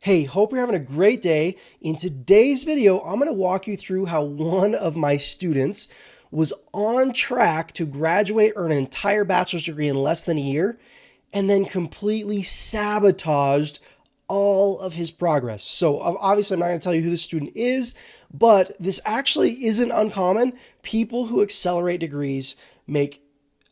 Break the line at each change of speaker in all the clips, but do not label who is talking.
Hey, hope you're having a great day. In today's video, I'm going to walk you through how one of my students was on track to graduate, earn an entire bachelor's degree in less than a year, and then completely sabotaged all of his progress. So obviously I'm not going to tell you who the student is, but this actually isn't uncommon. People who accelerate degrees make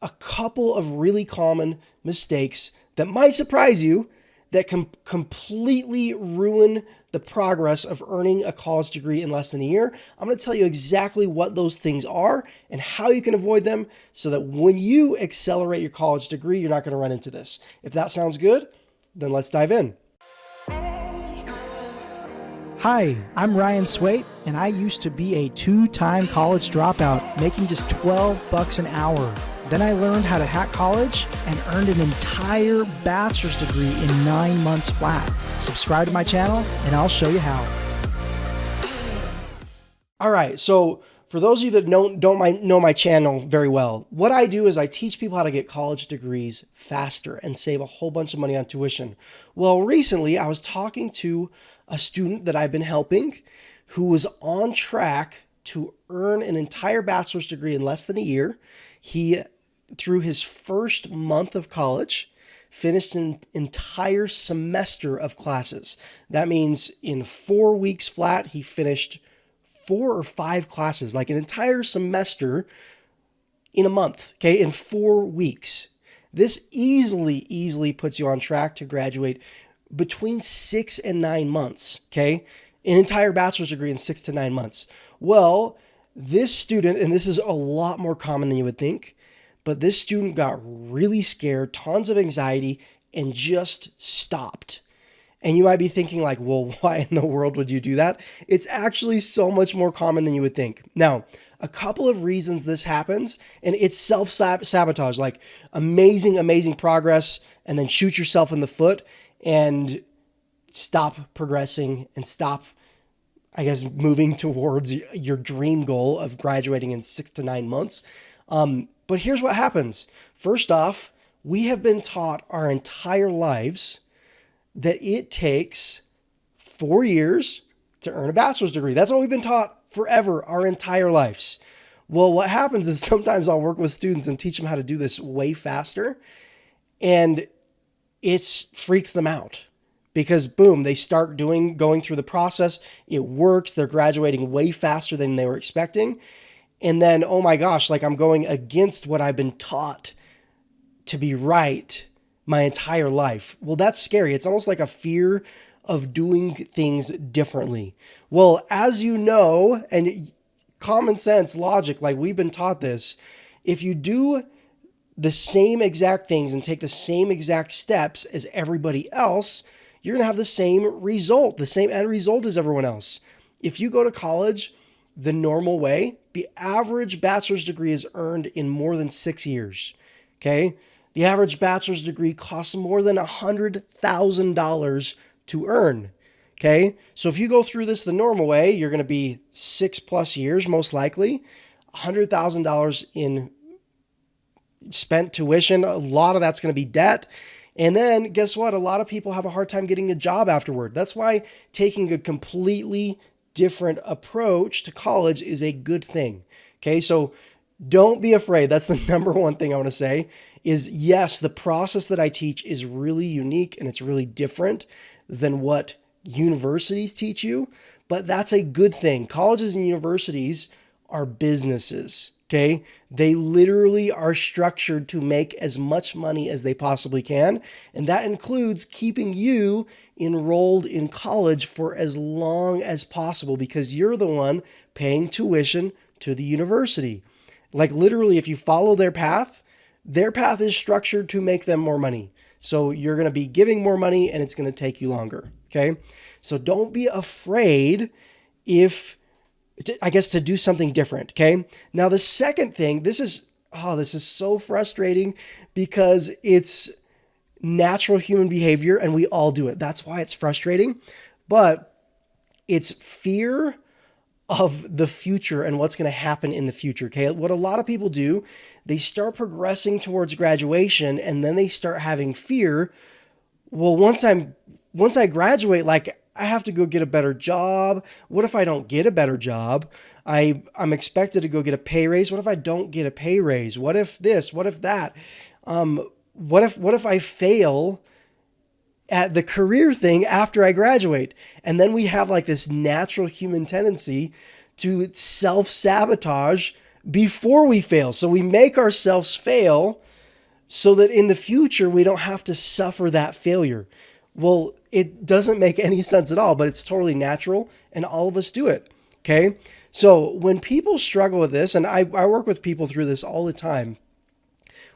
a couple of really common mistakes that might surprise you that can completely ruin the progress of earning a college degree in less than a year. I'm going to tell you exactly what those things are and how you can avoid them so that when you accelerate your college degree, you're not going to run into this. If that sounds good, then let's dive in.
Hi, I'm Ryan Swayt, and I used to be a two-time college dropout, making just $12 an hour. Then I learned how to hack college and earned an entire bachelor's degree in 9 months flat. Subscribe to my channel and I'll show you how.
All right, so for those of you that don't know my channel very well, what I do is I teach people how to get college degrees faster and save a whole bunch of money on tuition. Well, recently I was talking to a student that I've been helping who was on track to earn an entire bachelor's degree in less than a year. He, through his first month of college, finished an entire semester of classes. That means in 4 weeks flat, he finished 4 or 5 classes, like an entire semester in a month, okay, in 4 weeks. This easily puts you on track to graduate between 6 and 9 months, okay? An entire bachelor's degree in 6 to 9 months. Well, this student, and this is a lot more common than you would think, but this student got really scared, tons of anxiety, and just stopped. And you might be thinking like, well, why in the world would you do that? It's actually so much more common than you would think. Now, a couple of reasons this happens, and it's self-sabotage, like amazing progress, and then shoot yourself in the foot and stop progressing and stop, I guess, moving towards your dream goal of graduating in 6 to 9 months. But here's what happens. First off, we have been taught our entire lives that it takes 4 years to earn a bachelor's degree. That's what we've been taught forever, our entire lives. Well, what happens is sometimes I'll work with students and teach them how to do this way faster, and it freaks them out because boom, they start going through the process. It works. They're graduating way faster than they were expecting. And then, oh my gosh, like I'm going against what I've been taught to be right my entire life. Well, that's scary. It's almost like a fear of doing things differently. Well, as you know, and common sense logic, like we've been taught this, if you do the same exact things and take the same exact steps as everybody else, you're going to have the same result, the same end result as everyone else. If you go to college the normal way, the average bachelor's degree is earned in more than 6 years, okay? The average bachelor's degree costs more than $100,000 to earn, okay? So if you go through this the normal way, you're going to be 6+ years, most likely, $100,000 in spent tuition. A lot of that's going to be debt. And then guess what? A lot of people have a hard time getting a job afterward. That's why taking a completely different approach to college is a good thing. Okay, so don't be afraid. That's the number one thing I want to say is yes, the process that I teach is really unique and it's really different than what universities teach you, but that's a good thing. Colleges and universities are businesses. Okay, they literally are structured to make as much money as they possibly can. And that includes keeping you enrolled in college for as long as possible because you're the one paying tuition to the university. Like literally, if you follow their path is structured to make them more money. So you're going to be giving more money and it's going to take you longer. Okay, so don't be afraid to do something different, okay? Now, the second thing, this is so frustrating because it's natural human behavior and we all do it. That's why it's frustrating, but it's fear of the future and what's going to happen in the future, okay? What a lot of people do, they start progressing towards graduation and then they start having fear. Well, once I graduate, like I have to go get a better job. What if I don't get a better job? I'm expected to go get a pay raise. What if I don't get a pay raise? What if this? What if that? What if I fail at the career thing after I graduate? And then we have like this natural human tendency to self-sabotage before we fail. So we make ourselves fail so that in the future we don't have to suffer that failure. Well, it doesn't make any sense at all, but it's totally natural and all of us do it. Okay. So when people struggle with this, and I work with people through this all the time,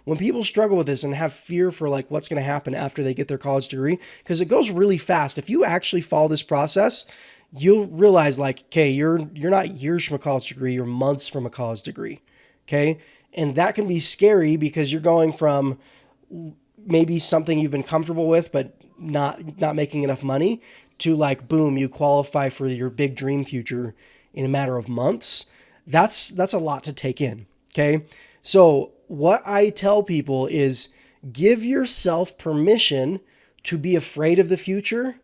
when people struggle with this and have fear for like what's going to happen after they get their college degree, because it goes really fast. If you actually follow this process, you'll realize like, okay, you're not years from a college degree, you're months from a college degree. Okay. And that can be scary because you're going from maybe something you've been comfortable with, but not making enough money, to like, boom, you qualify for your big dream future in a matter of months. That's a lot to take in. Okay. So what I tell people is give yourself permission to be afraid of the future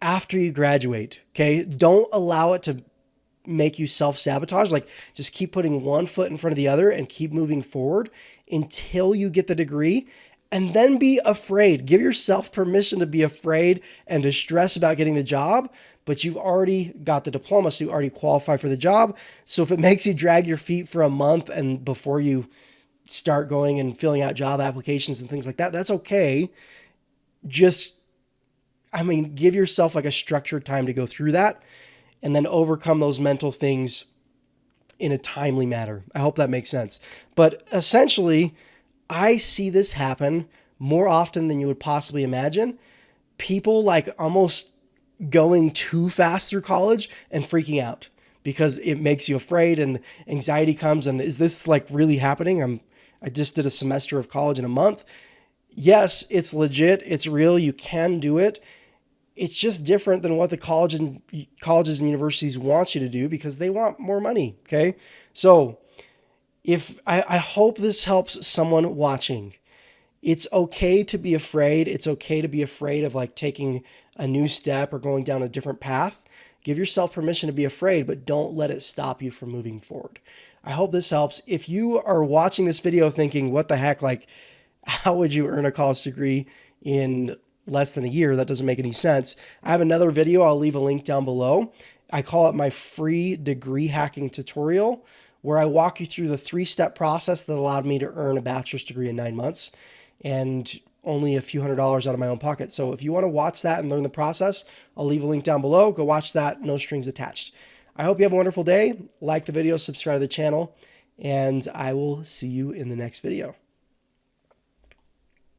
after you graduate. Okay. Don't allow it to make you self-sabotage. Like, just keep putting one foot in front of the other and keep moving forward until you get the degree, and then be afraid. Give yourself permission to be afraid and to stress about getting the job, but you've already got the diploma, so you already qualify for the job. So if it makes you drag your feet for a month and before you start going and filling out job applications and things like that, that's okay. Just, give yourself like a structured time to go through that and then overcome those mental things in a timely manner. I hope that makes sense. But essentially, I see this happen more often than you would possibly imagine. People like almost going too fast through college and freaking out because it makes you afraid and anxiety comes. And is this like really happening? I just did a semester of college in a month. Yes, it's legit. It's real. You can do it. It's just different than what the colleges and universities want you to do because they want more money. Okay. So if I hope this helps someone watching. It's okay to be afraid. It's okay to be afraid of like taking a new step or going down a different path. Give yourself permission to be afraid, but don't let it stop you from moving forward. I hope this helps. If you are watching this video thinking, what the heck, like, how would you earn a college degree in less than a year? That doesn't make any sense. I have another video. I'll leave a link down below. I call it my free degree hacking tutorial, where I walk you through the 3-step process that allowed me to earn a bachelor's degree in 9 months and only a few $100s out of my own pocket. So if you want to watch that and learn the process, I'll leave a link down below. Go watch that. No strings attached. I hope you have a wonderful day. Like the video, subscribe to the channel, and I will see you in the next video.